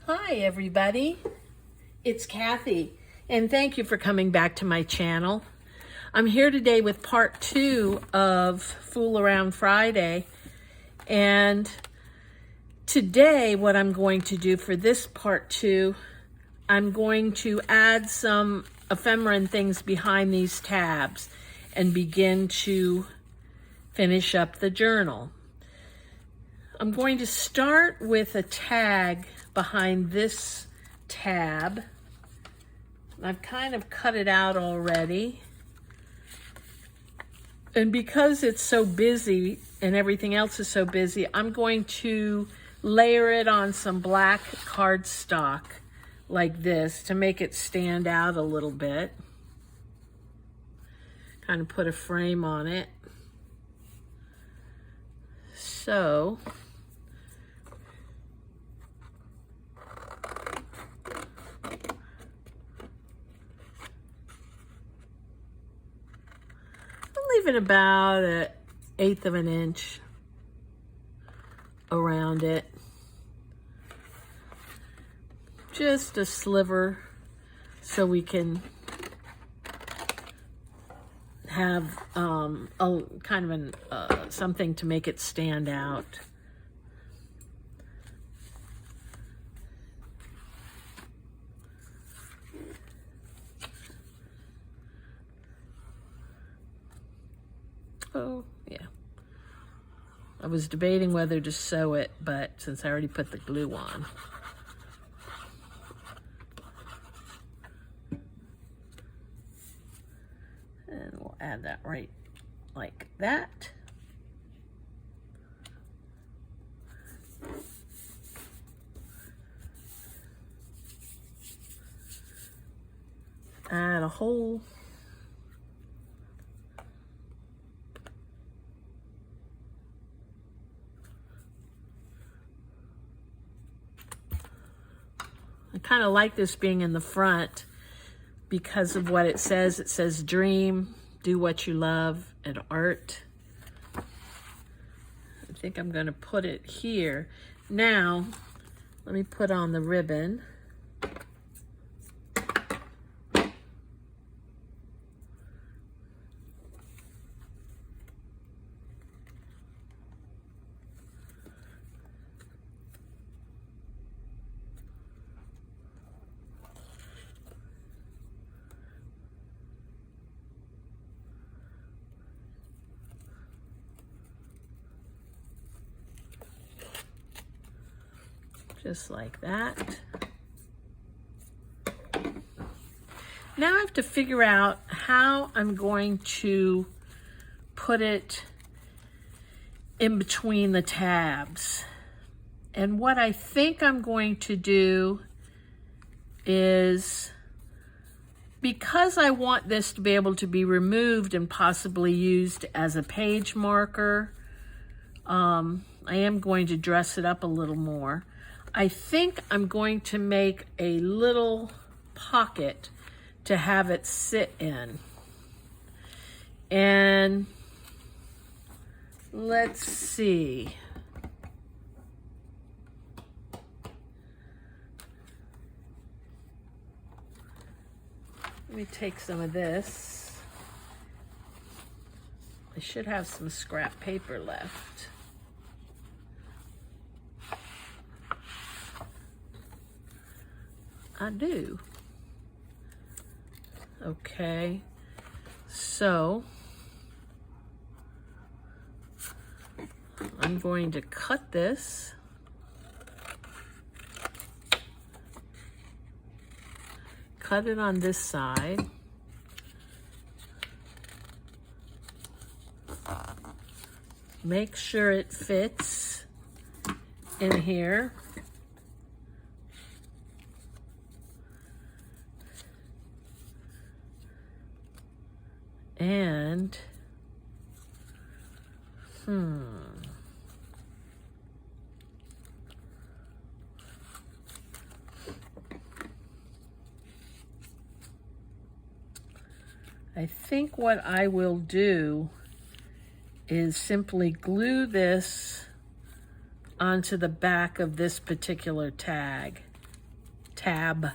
Hi everybody, it's Kathy, and thank you for coming back to my channel. I'm here today with part 2 of Fool Around Friday, and today what I'm going to do for this part 2, I'm going to add some ephemera and things behind these tabs and begin to finish up the journal. I'm going to start with a tag behind this tab. I've kind of cut it out already. And because it's so busy and everything else is so busy, I'm going to layer it on some black cardstock like this to make it stand out a little bit. Kind of put a frame on it. So, leave it about 1/8 of an inch around it. Just a sliver so we can have a kind of an something to make it stand out. Oh, yeah. I was debating whether to sew it, but since I already put the glue on. And we'll add that right like that. Add a hole. I kind of like this being in the front because of what it says. It says dream, do what you love, and art. I think I'm going to put it here. Now, let me put on the ribbon. Just like that. Now I have to figure out how I'm going to put it in between the tabs. And what I think I'm going to do is, because I want this to be able to be removed and possibly used as a page marker, I am going to dress it up a little more. I think I'm going to make a little pocket to have it sit in. And let's see. Let me take some of this. I should have some scrap paper left. I do. Okay, so I'm going to cut this. Cut it on this side. Make sure it fits in here. And, I think what I will do is simply glue this onto the back of this particular tag. tab.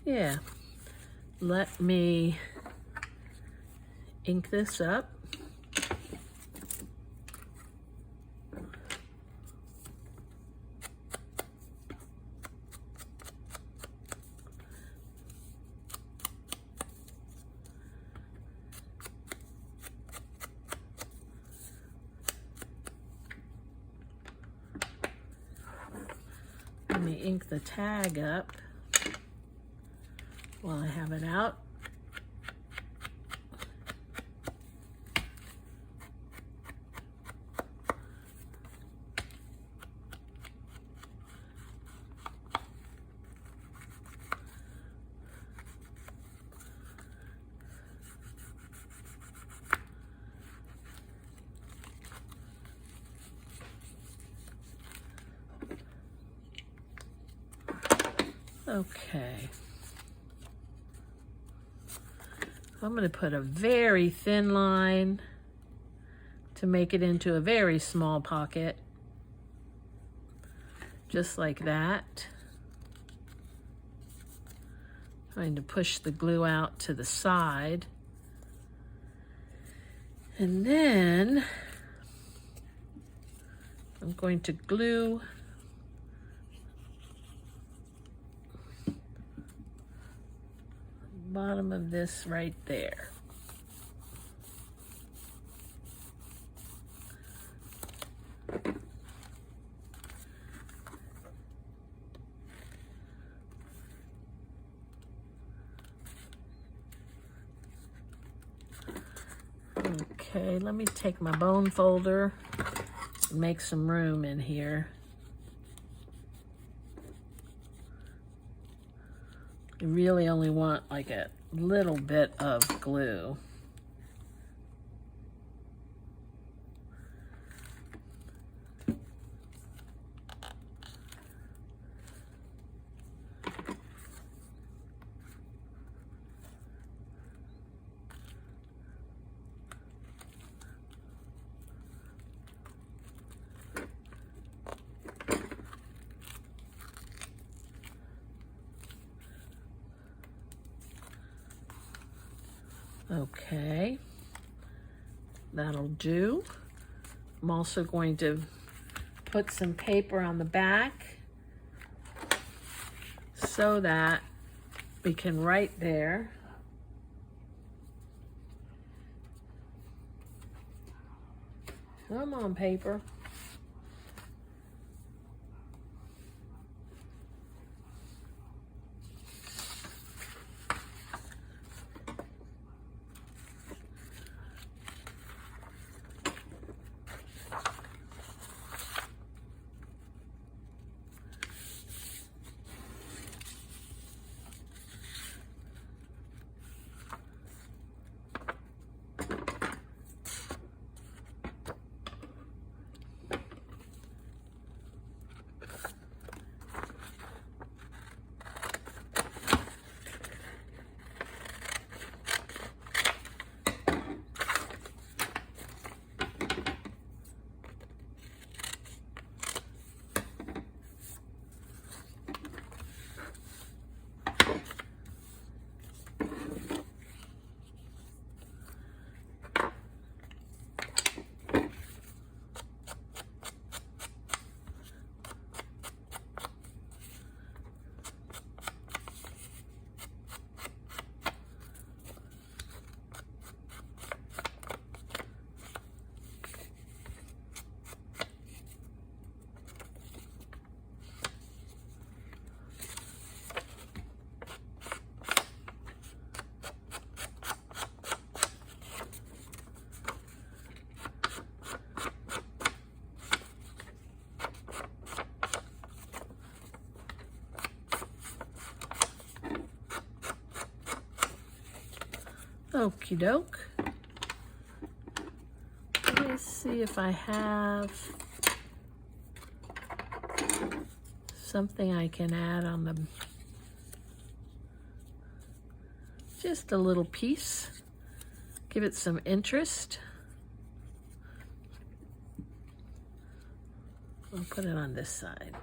Yeah, let me ink this up. Let me ink the tag up while I have it out. Okay. I'm going to put a very thin line to make it into a very small pocket. Just like that. Trying to push the glue out to the side. And then I'm going to glue the bottom of this right there. Okay, let me take my bone folder and make some room in here. You really only want like a little bit of glue. Okay, that'll do. I'm also going to put some paper on the back so that we can write there. Come on, paper. Okie doke. Let me see if I have something I can add on the, just a little piece, give it some interest. I'll put it on this side.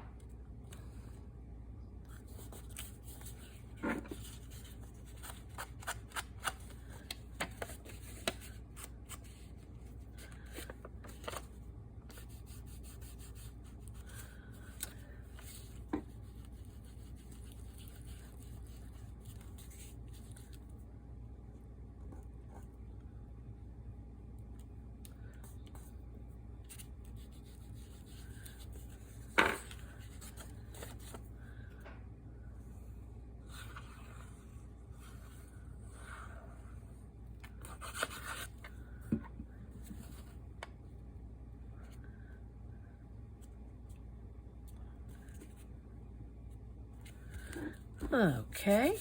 Okay,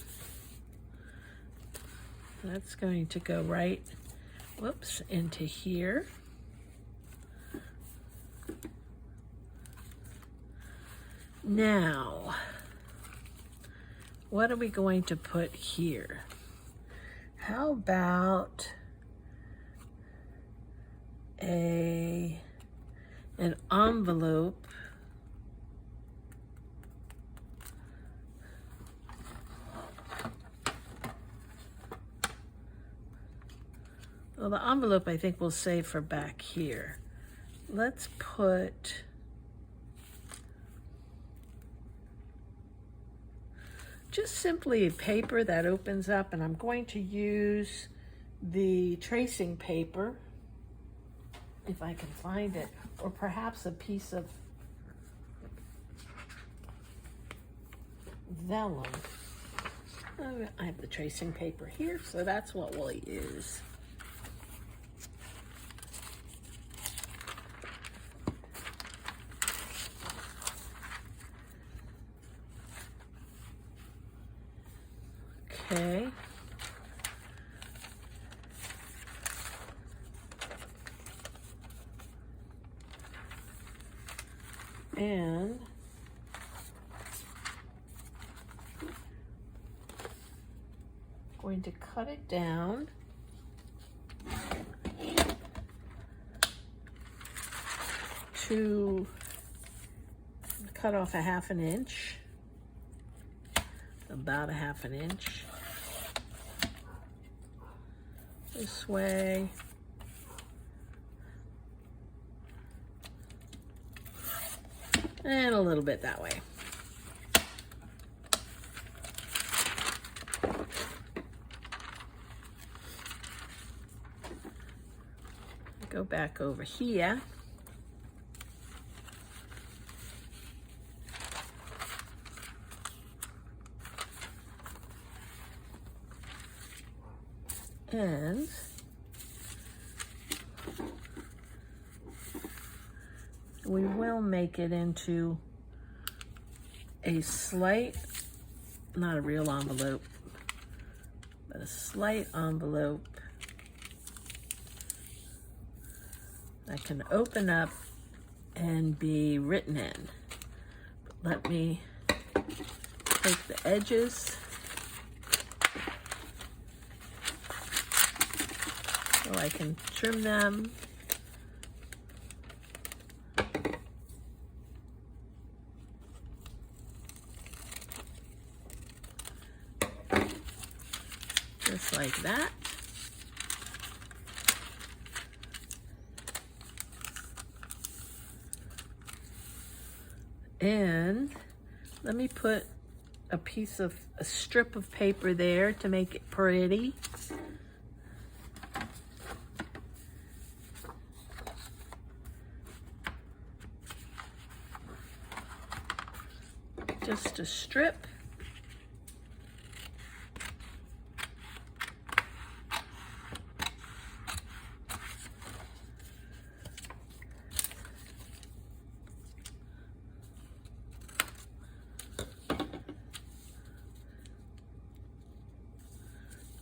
that's going to go right, whoops, into here. Now, what are we going to put here? How about an envelope Well, the envelope I think we'll save for back here. Let's put just simply a paper that opens up, and I'm going to use the tracing paper, if I can find it, or perhaps a piece of vellum. I have the tracing paper here, so that's what we'll use. Okay. And going to cut it down to cut off a 1/2 inch, about a 1/2 inch. This way. And a little bit that way. Go back over here. And we will make it into a slight, not a real envelope, but a slight envelope that can open up and be written in. Let me take the edges so I can trim them. Just like that. And let me put a strip of paper there to make it pretty. Just a strip.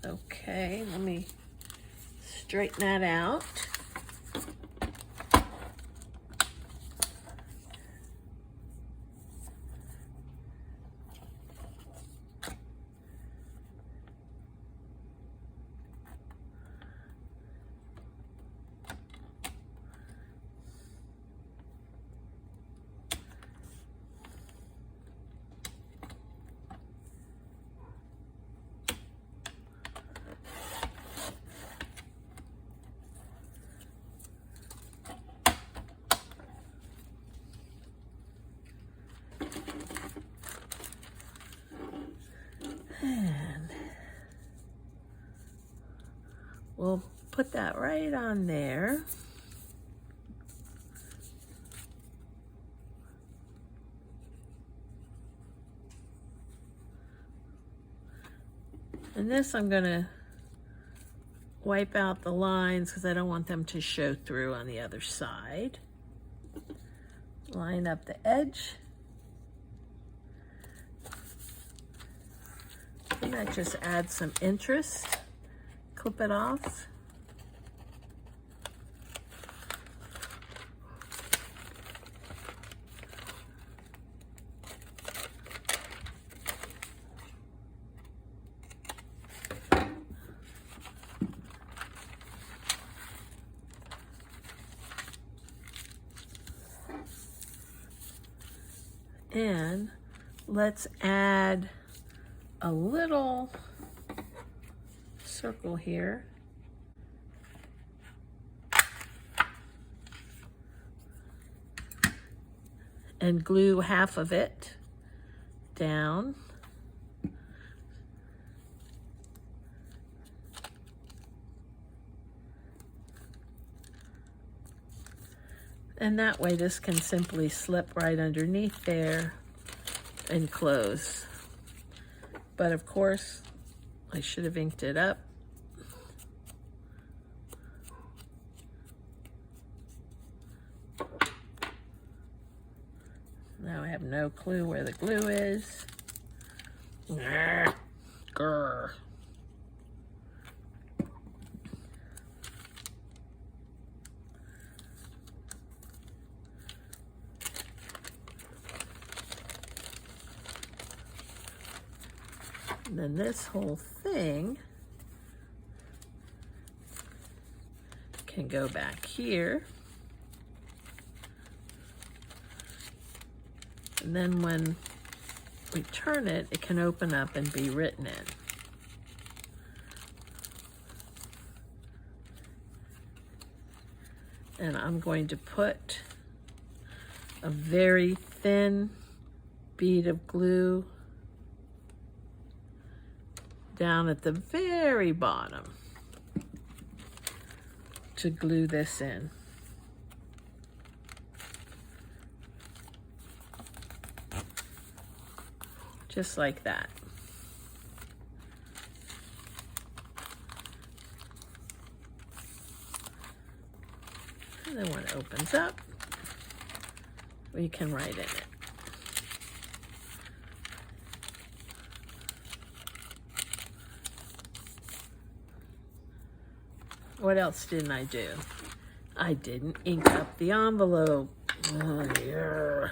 Okay, let me straighten that out. And we'll put that right on there. And this I'm going to wipe out the lines because I don't want them to show through on the other side. Line up the edge. And that just adds some interest. Clip it off. And let's add a little circle here. And glue half of it down. And that way this can simply slip right underneath there and close. But of course, I should have inked it up. Now I have no clue where the glue is. Grr. And then this whole thing can go back here. And then when we turn it, it can open up and be written in. And I'm going to put a very thin bead of glue down at the very bottom to glue this in. Just like that. And then when it opens up, we can write in it. What else didn't I do? I didn't ink up the envelope. Oh, yeah.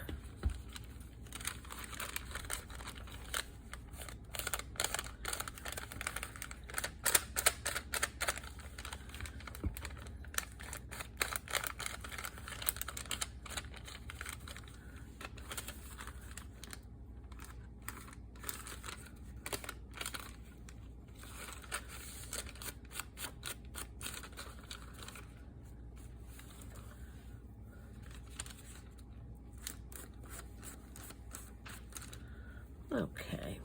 Okay.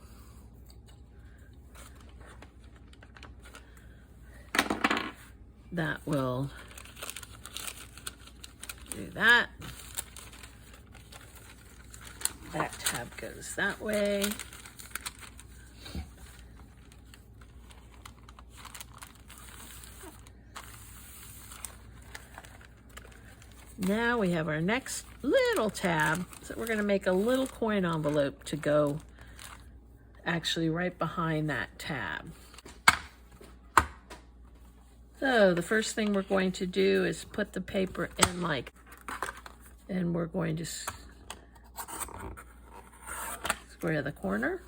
That will do that. That tab goes that way. Now we have our next little tab. So we're going to make a little coin envelope to go actually right behind that tab. So the first thing we're going to do is put the paper in and we're going to square the corner.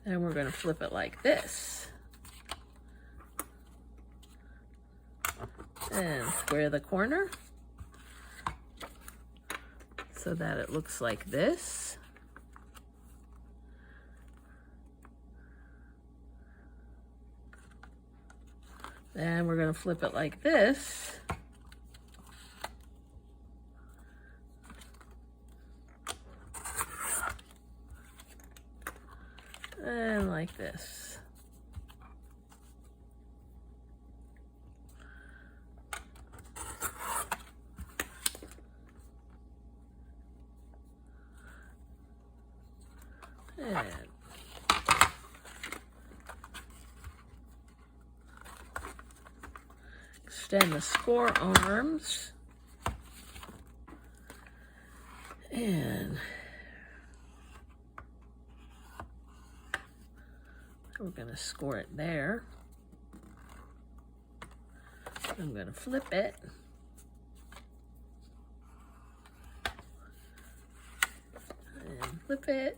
And we're going to flip it like this. And square the corner so that it looks like this. Then we're going to flip it like this. And like this. And extend the score arms. And we're going to score it there. I'm going to flip it. And flip it.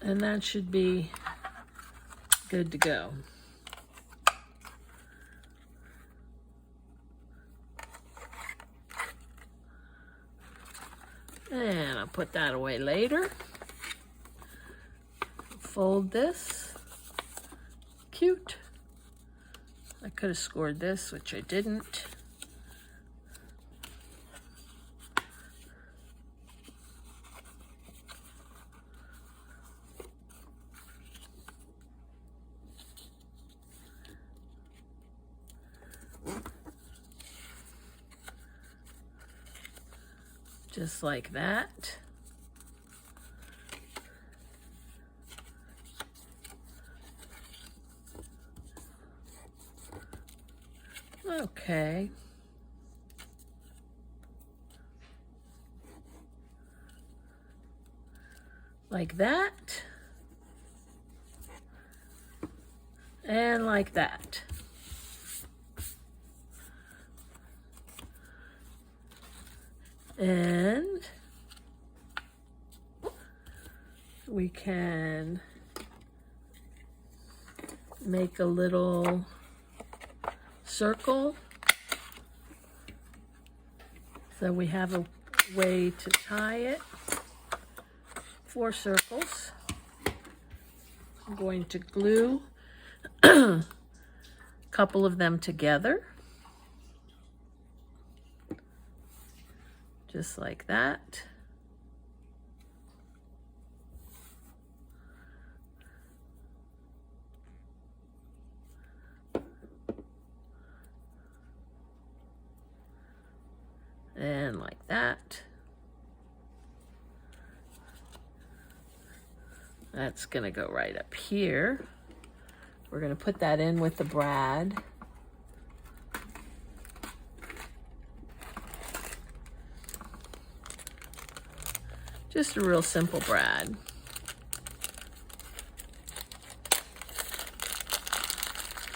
And that should be good to go. And I'll put that away later. Fold this. Cute. I could have scored this, which I didn't. Just like that. Okay. Like that. And like that. And we can make a little circle so we have a way to tie it. 4 circles. I'm going to glue a couple of them together. Just like that. And like that. That's gonna go right up here. We're gonna put that in with the brad. Just a real simple brad.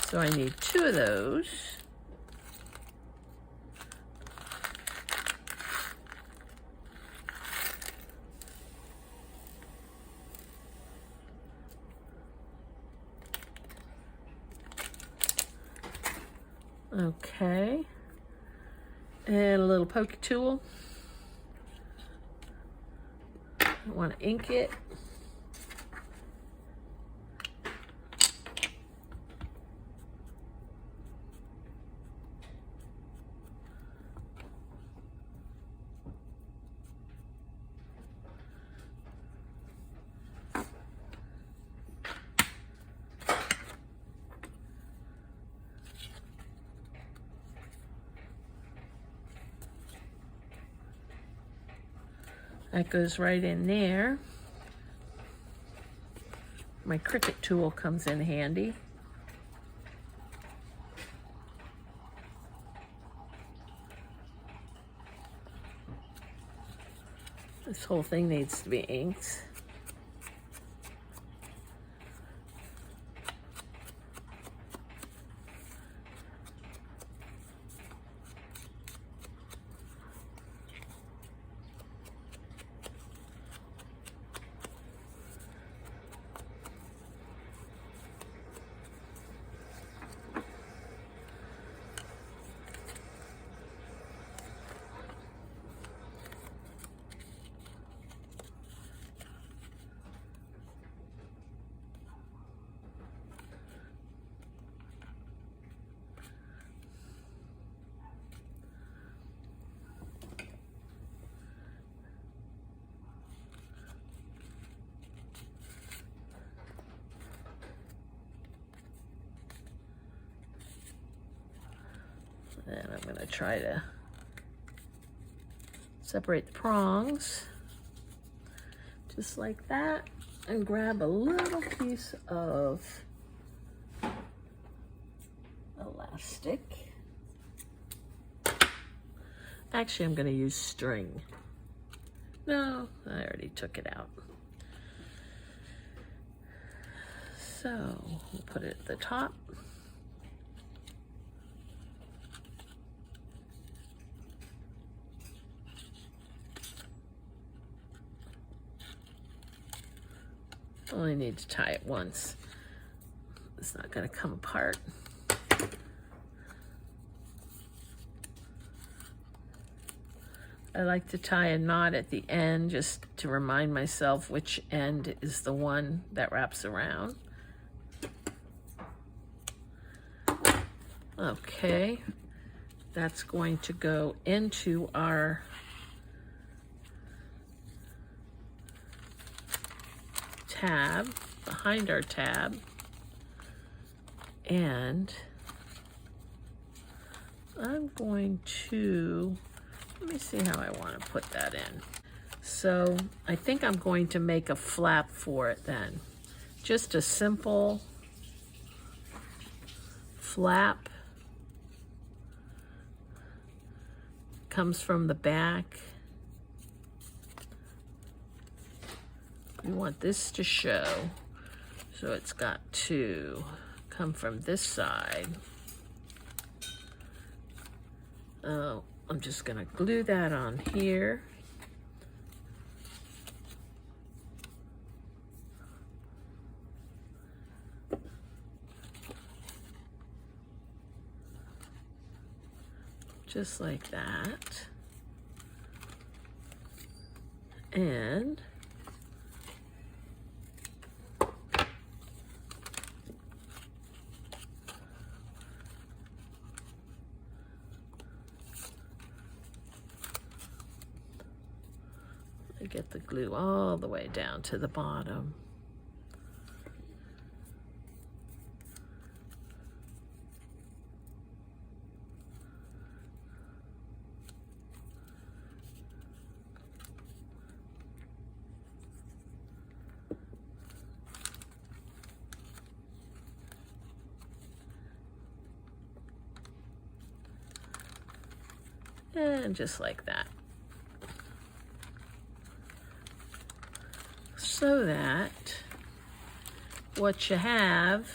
So I need 2 of those. Okay. And a little pokey tool. I want to ink it. That goes right in there. My Cricut tool comes in handy. This whole thing needs to be inked. And I'm going to try to separate the prongs just like that and grab a little piece of elastic. Actually, I'm going to use string. No, I already took it out. So we'll put it at the top. Only need to tie it once. It's not going to come apart. I like to tie a knot at the end just to remind myself which end is the one that wraps around. Okay, that's going to go into our tab, behind our tab, and I'm going to, let me see how I want to put that in. So I think I'm going to make a flap for it then. Just a simple flap. Comes from the back. We want this to show, so it's got to come from this side. Oh, I'm just gonna glue that on here. Just like that. And I get the glue all the way down to the bottom. And just like that. So that what you have,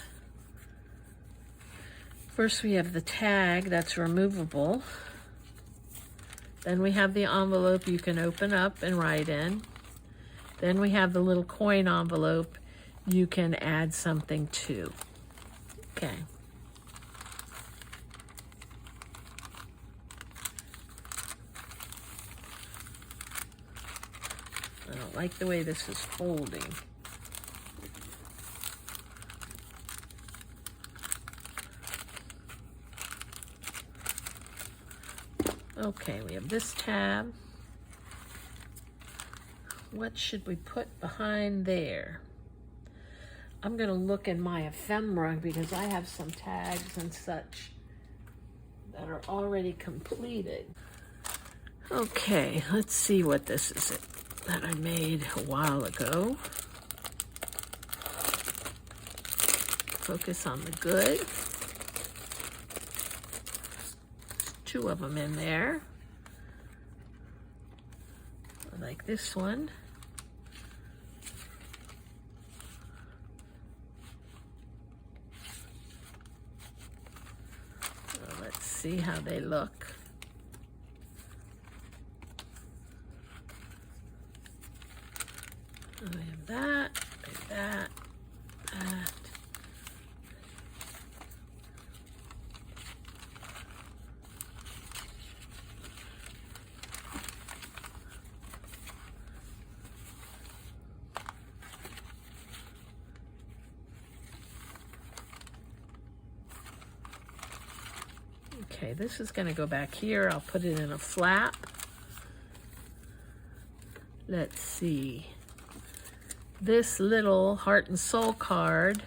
first we have the tag that's removable. Then we have the envelope you can open up and write in. Then we have the little coin envelope you can add something to. Okay. I don't like the way this is folding. Okay, we have this tab. What should we put behind there? I'm gonna look in my ephemera because I have some tags and such that are already completed. Okay, let's see what this is that I made a while ago. Focus on the good. There's 2 of them in there. like this one. Let's see how they look. I have that, that. Okay, this is going to go back here. I'll put it in a flap. Let's see. This little heart and soul card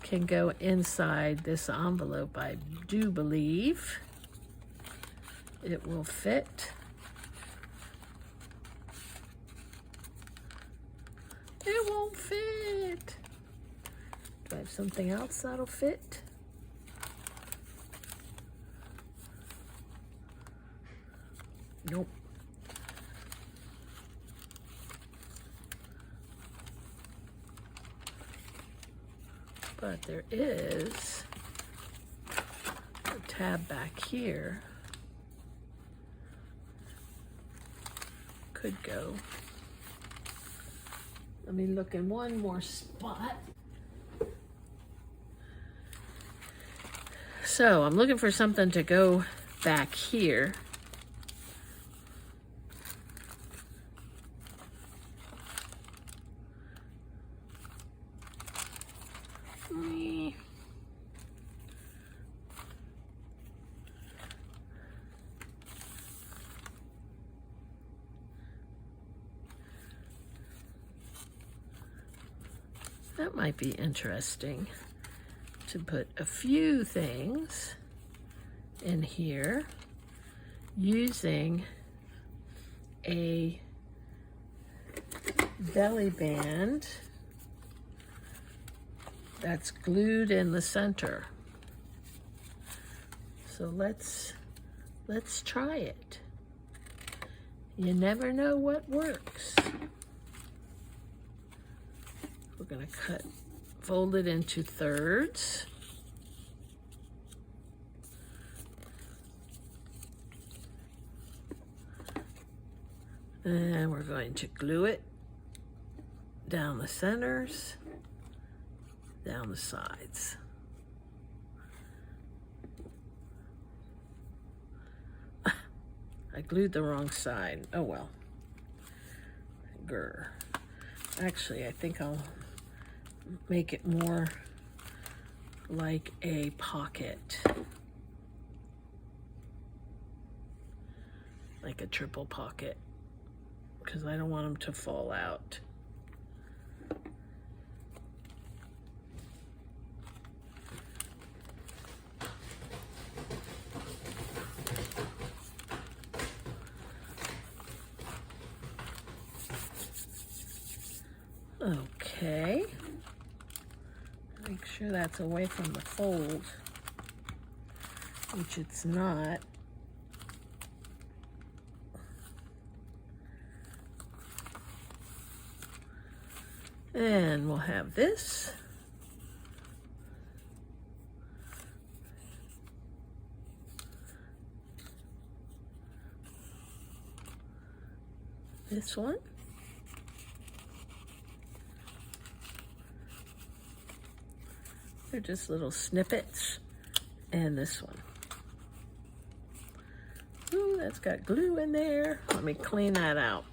can go inside this envelope, I do believe. It will fit. It won't fit. Do I have something else that'll fit? Nope. But there is a tab back here. Could go. Let me look in one more spot. So I'm looking for something to go back here. That might be interesting to put a few things in here using a belly band that's glued in the center. So let's try it. You never know what works. We're going to fold it into thirds. And we're going to glue it down the centers, down the sides. I glued the wrong side. Oh well. Grr. Actually, I think I'll make it more like a pocket. Like a triple pocket. Because I don't want them to fall out. Okay. Make sure that's away from the fold, which it's not. And we'll have this. This one. They're just little snippets. And this one. Ooh, that's got glue in there. Let me clean that out.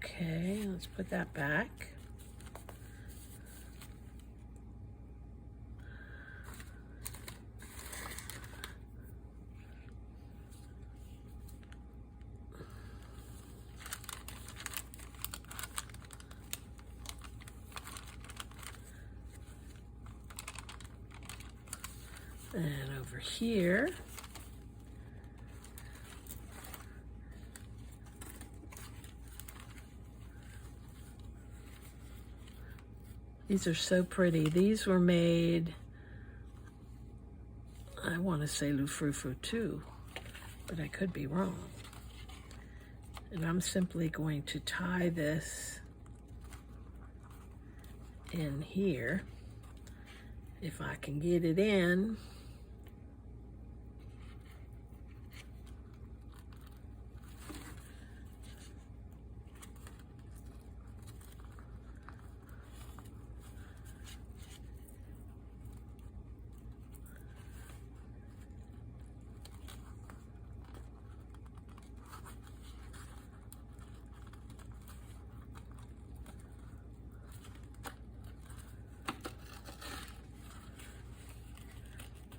Okay, let's put that back. And over here, these are so pretty. These were made, I want to say Lufrufu too, but I could be wrong. And I'm simply going to tie this in here, if I can get it in.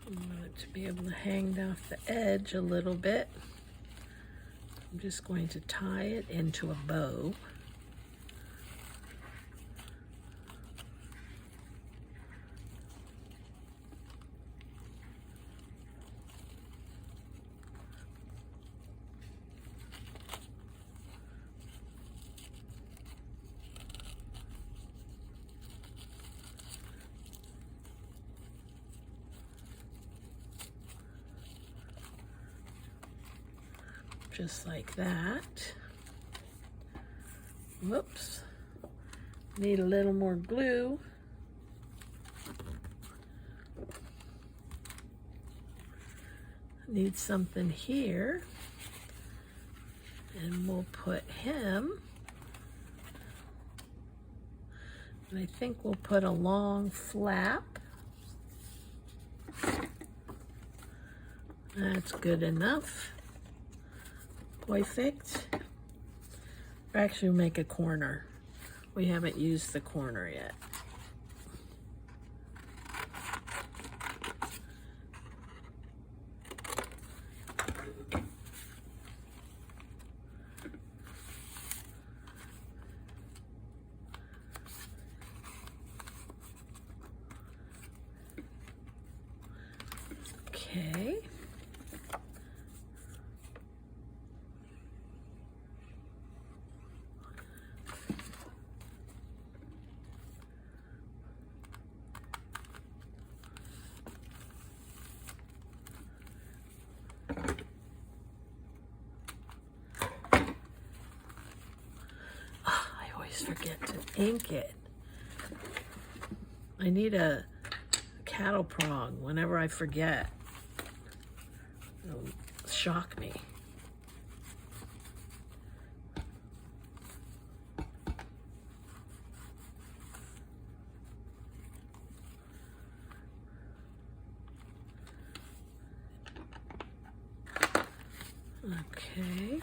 I want it to be able to hang off the edge a little bit. I'm just going to tie it into a bow. Just like that. Whoops. Need a little more glue. Need something here. And we'll put him. And I think we'll put a long flap. That's good enough. Perfect. Or actually, we'll make a corner. We haven't used the corner yet. Okay. Forget to ink it. I need a cattle prong whenever I forget. It'll shock me. Okay.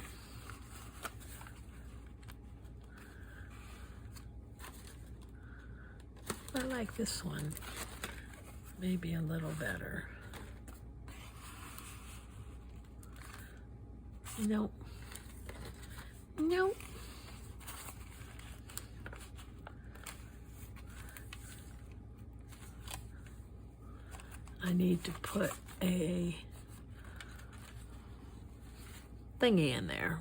I like this one, maybe a little better. Nope. Nope. I need to put a thingy in there.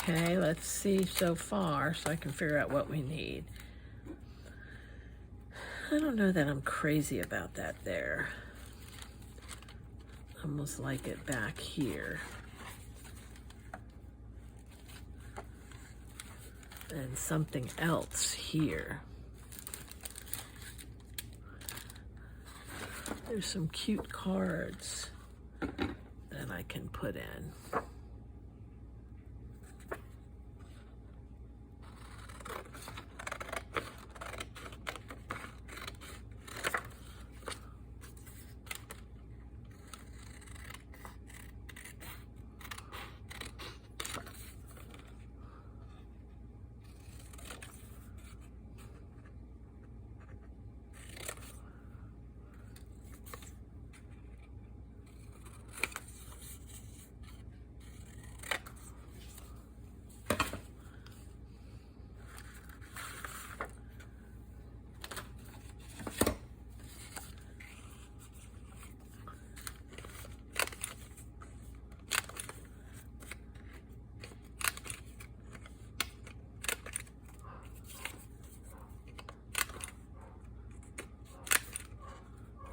Okay, let's see so far so I can figure out what we need. I don't know that I'm crazy about that there. Almost like it back here. and something else here. There's some cute cards that I can put in.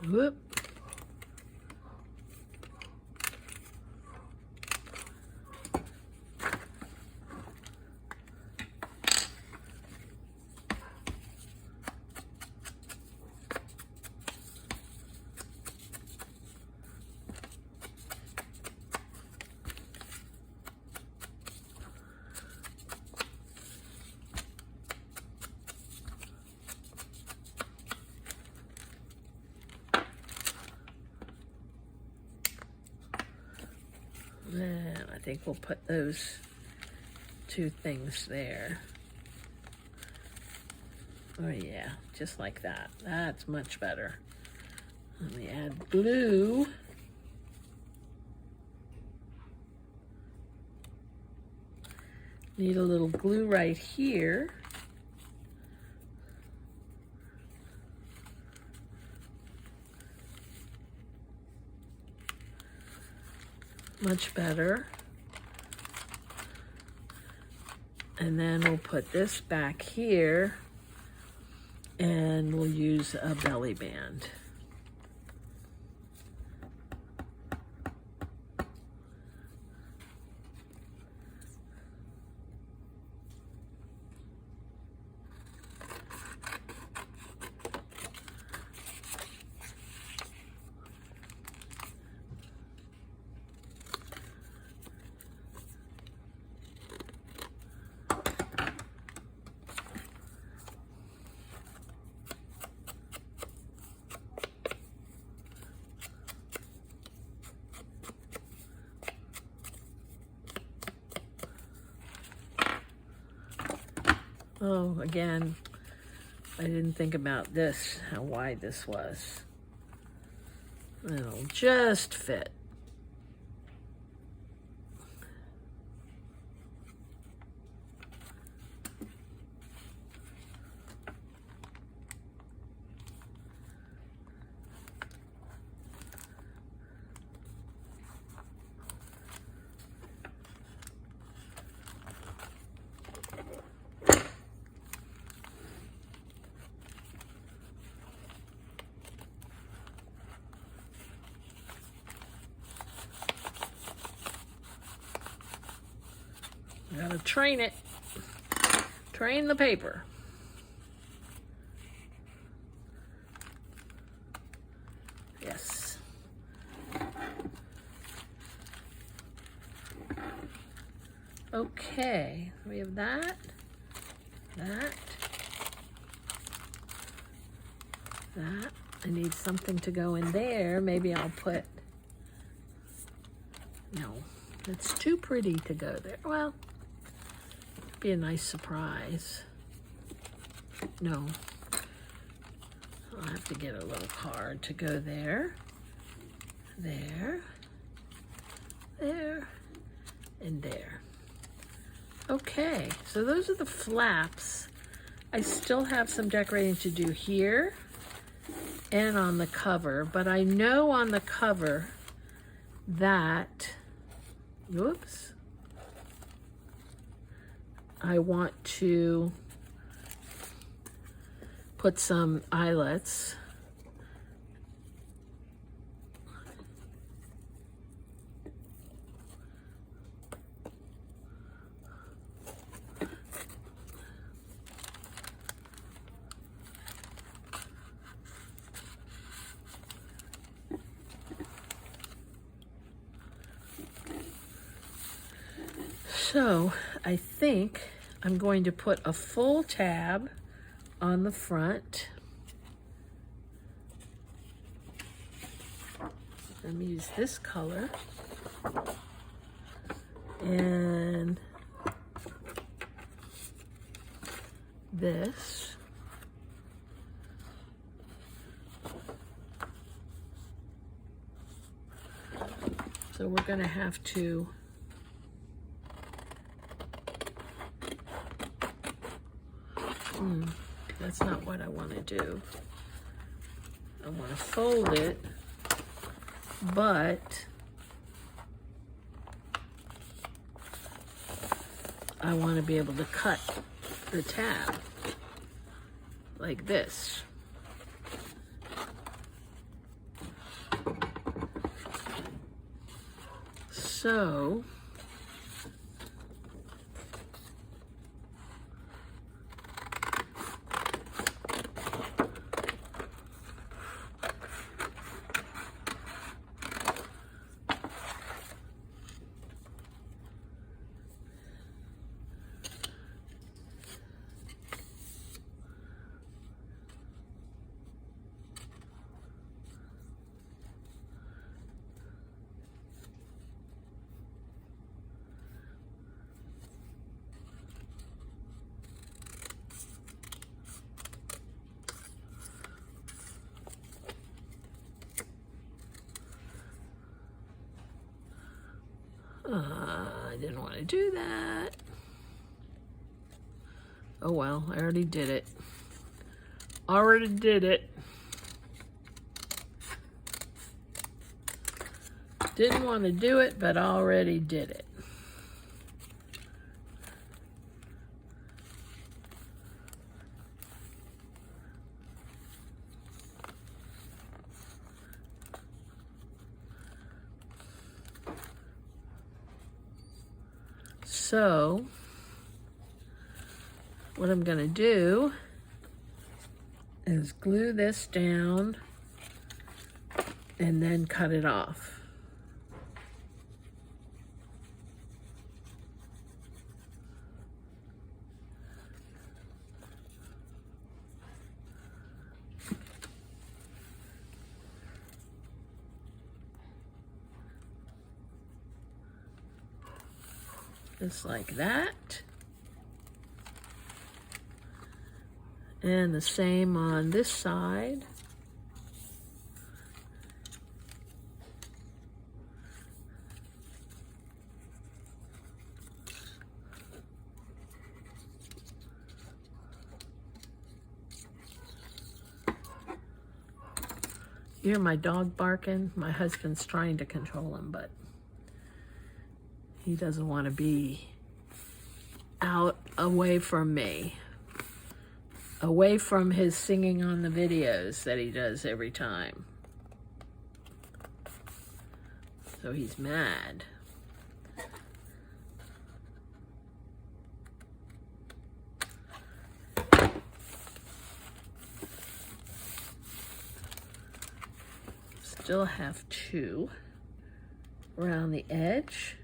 Whoop. And I think we'll put those two things there. Oh yeah, just like that. That's much better. Let me add glue. Need a little glue right here. Much better. And then we'll put this back here and we'll use a belly band. Oh, again, I didn't think about this, how wide this was. It'll just fit. Gotta train it. Train the paper. Yes. Okay, we have that, that. I need something to go in there. Maybe I'll put, no, it's too pretty to go there. Well, be a nice surprise. No, I'll have to get a little card to go there, there, there, and there. Okay, so those are the flaps. I still have some decorating to do here and on the cover, but I know on the cover that, whoops, I want to put some eyelets. So I think I'm going to put a full tab on the front. Let me use this color. And this. So we're going to have to that's not what I want to do. I want to fold it, but I want to be able to cut the tab like this. So I didn't want to do that. Oh well, I already did it. Already did it. Didn't want to do it, but already did it. So what I'm going to do is glue this down and then cut it off. Just like that. And the same on this side. You hear my dog barking? My husband's trying to control him, but he doesn't want to be out away from me. Away from his singing on the videos that he does every time. So he's mad. Still have two around the edge.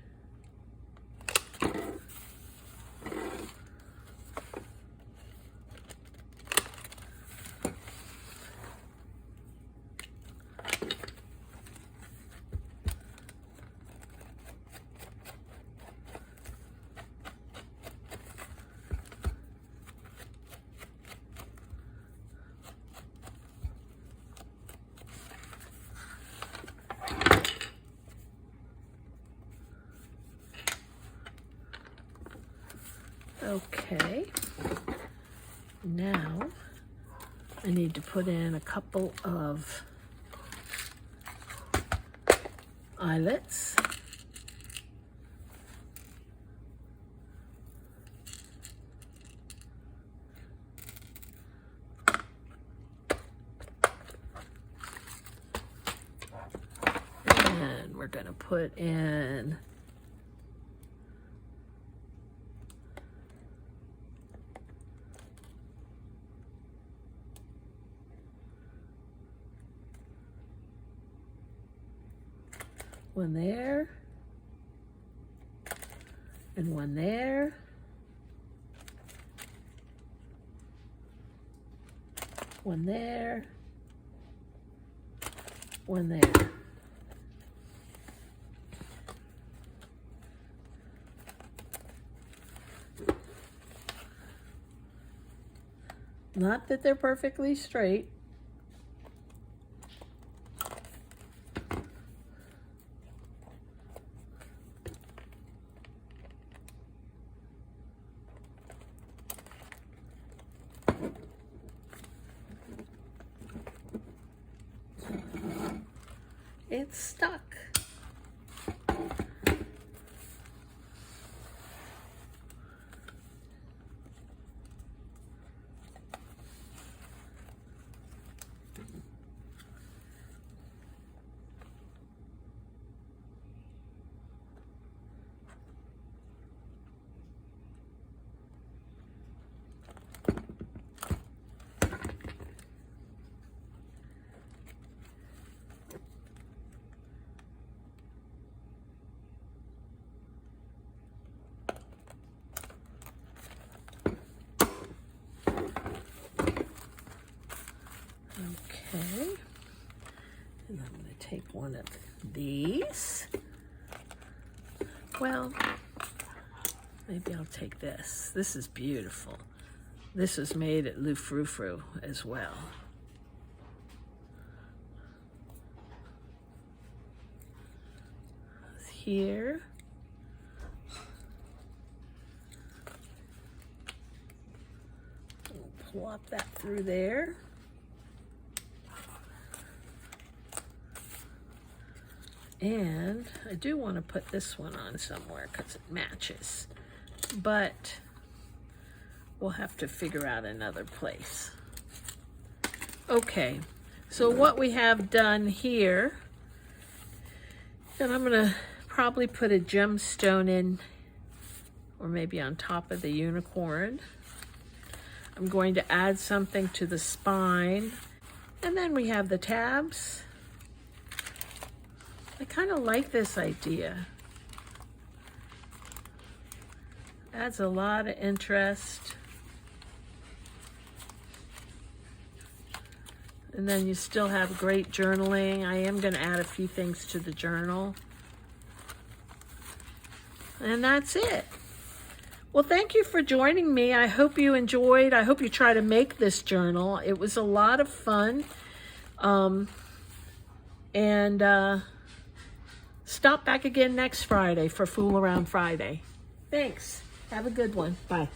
Okay, now I need to put in a couple of eyelets. And we're going to put in one there, And one there. One there. One there. Not that they're perfectly straight. It's stuck. Okay, and I'm going to take one of these. Well, maybe I'll take this. This is beautiful. This is made at Lou Frou Frou as well. Here. We'll plop that through there. And I do want to put this one on somewhere because it matches, but we'll have to figure out another place. Okay, so what we have done here, and I'm going to probably put a gemstone in, or maybe on top of the unicorn. I'm going to add something to the spine, and then we have the tabs. I kind of like this idea. Adds a lot of interest. And then you still have great journaling. I am going to add a few things to the journal. And that's it. Well, thank you for joining me. I hope you enjoyed. I hope you try to make this journal. It was a lot of fun. Stop back again next Friday for Fool Around Friday. Thanks. Have a good one. Bye.